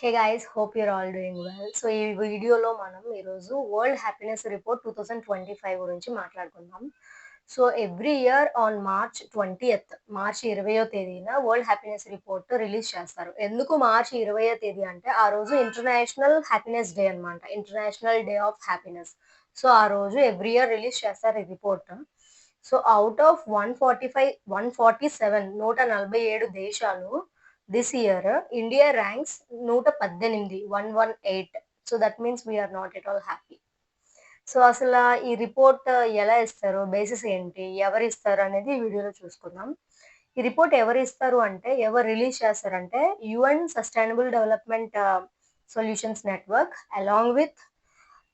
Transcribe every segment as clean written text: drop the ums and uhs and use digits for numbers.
Hey guys, hope your all doing well. So ఈ వీడియోలో మనం ఈరోజు వరల్డ్ హ్యాపీనెస్ రిపోర్ట్ 2025 గురించి మాట్లాడుకుందాం. So every year on March 20వ తేదీన వరల్డ్ హ్యాపీనెస్ రిపోర్ట్ రిలీజ్ చేస్తారు. ఎందుకు మార్చి 20వ తేదీ అంటే ఆ రోజు ఇంటర్నేషనల్ హ్యాపీనెస్ డే అన్నమాట. International day of happiness. So ఆ రోజు ఎవ్రీ ఇయర్ రిలీజ్ చేస్తారు ఈ రిపోర్ట్. సో అవుట్ ఆఫ్ 147 దేశాలు this year India ranks 118. So that means we are not at all happy. So అసలు ఈ రిపోర్ట్ ఎలా ఇస్తారు, బేసిస్ ఏంటి, ఎవరు ఇస్తారు అనేది ఈ వీడియోలో చూసుకుందాం. ఈ రిపోర్ట్ ఎవరు ఇస్తారు అంటే, ఎవరు రిలీజ్ చేస్తారంటే UN sustainable development solutions network along with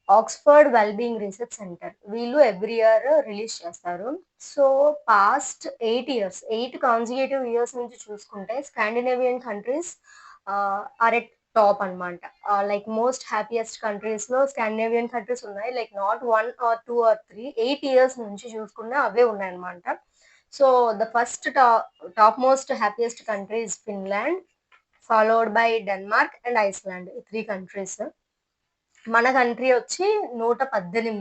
Oxford wellbeing research centre. వీళ్ళు ఎవ్రీ ఇయర్ రిలీజ్ చేస్తారు. సో పాస్ట్ 8 కాన్సిక్యూటివ్ ఇయర్స్ నుంచి చూసుకుంటే Scandinavian countries are at top అనమాట. లైక్ మోస్ట్ హ్యాపీయెస్ట్ కంట్రీస్ లో స్కాండినేవియన్ కంట్రీస్ ఉన్నాయి. Like not 1 or 2 or 3, 8 years నుంచి చూసుకున్నా అవే ఉన్నాయన్నమాట. So the first top most happiest country is Finland, followed by Denmark and Iceland. ఈ 3 కంట్రీస్. మన country వచ్చి 118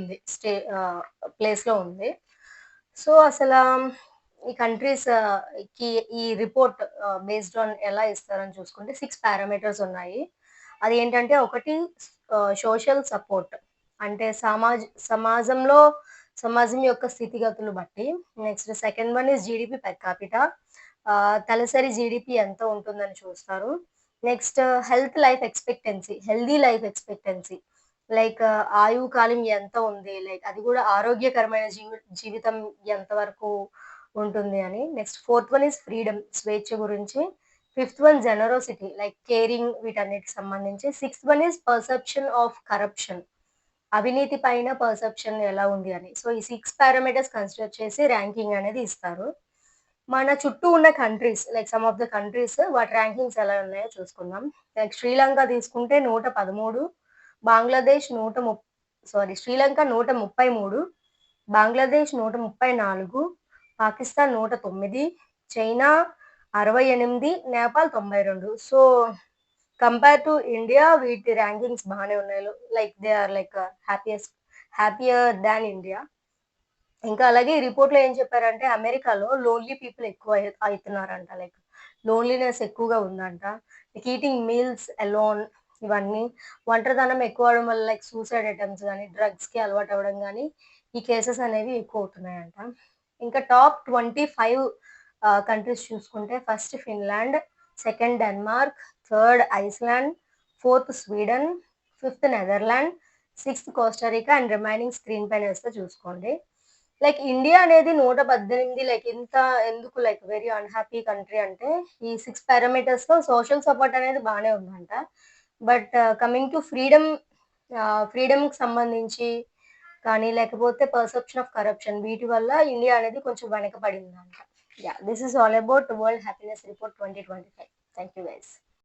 ప్లేస్ లో ఉంది. సో అసలు ఈ కంట్రీస్ కి ఈ రిపోర్ట్ బేస్డ్ ఆన్ ఎలా ఇస్తారని చూసుకుంటే 6 పారామీటర్స్ ఉన్నాయి. అది ఏంటంటే, ఒకటి సోషల్ సపోర్ట్, అంటే సమాజంలో సమాజం యొక్క స్థితిగతులు బట్టి. Next second one is GDP per capita, తలసరి జీడిపి ఎంత ఉంటుందని చూస్తారు. Next healthy life expectancy, like ఆయువు కాలం ఎంత ఉంది, లైక్ అది కూడా ఆరోగ్యకరమైన జీవితం ఎంత వరకు ఉంటుంది అని. Next fourth one is freedom, స్వేచ్ఛ గురించి. ఫిఫ్త్ వన్ జెనరోసిటీ, లైక్ కేరింగ్, వీటన్నిటికి సంబంధించి. Sixth one is perception of corruption, అవినీతి పైన పర్సెప్షన్ ఎలా ఉంది అని. సో ఈ 6 పారామీటర్స్ కన్సిడర్ చేసి ర్యాంకింగ్ అనేది ఇస్తారు. మన చుట్టూ ఉన్న countries, like some of the countries, వాటి ర్యాంకింగ్స్ ఎలా ఉన్నాయో చూసుకుందాం. లైక్ శ్రీలంక తీసుకుంటే 113, Bangladesh Sri Lanka 133, Bangladesh 134, Pakistan 109, China 68, Nepal 92. So compare to India వీటి ర్యాంకింగ్స్ బాగానే ఉన్నాయి. Like they are like happier than India. ఇంకా అలాగే ఈ రిపోర్ట్ లో ఏం చెప్పారంటే, అమెరికాలో లోన్లీ పీపుల్ ఎక్కువ అవుతున్నారంట. లైక్ లోన్లీనెస్ ఎక్కువగా ఉందంట. లైక్ ఈటింగ్ మీల్స్ అలోన్, ఇవన్నీ. ఒంటరితనం ఎక్కువ అవడం వల్ల లైక్ సూసైడ్ అటెంప్ట్స్ కానీ, డ్రగ్స్ కి అలవాటు అవ్వడం కానీ, ఈ కేసెస్ అనేవి ఎక్కువ అవుతున్నాయంట. ఇంకా టాప్ 25 కంట్రీస్ చూసుకుంటే, first Finland, second Denmark, third Iceland, fourth Sweden, fifth Netherland, sixth Costa Rica and remaining screen పైన వేస్తే చూసుకోండి. లైక్ ఇండియా అనేది 118, లైక్ ఇంత ఎందుకు లైక్ వెరీ అన్‌హ్యాపీ కంట్రీ అంటే, ఈ 6 పారామీటర్స్ లో సోషల్ సపోర్ట్ అనేది బానే ఉందంట. బట్ కమింగ్ టు ఫ్రీడమ్‌కి సంబంధించి కానీ, లేకపోతే పర్సెప్షన్ ఆఫ్ కరప్షన్, వీటి వల్ల ఇండియా అనేది కొంచెం వెనకబడిందంట. This is all about world happiness report 2025. Thank you guys.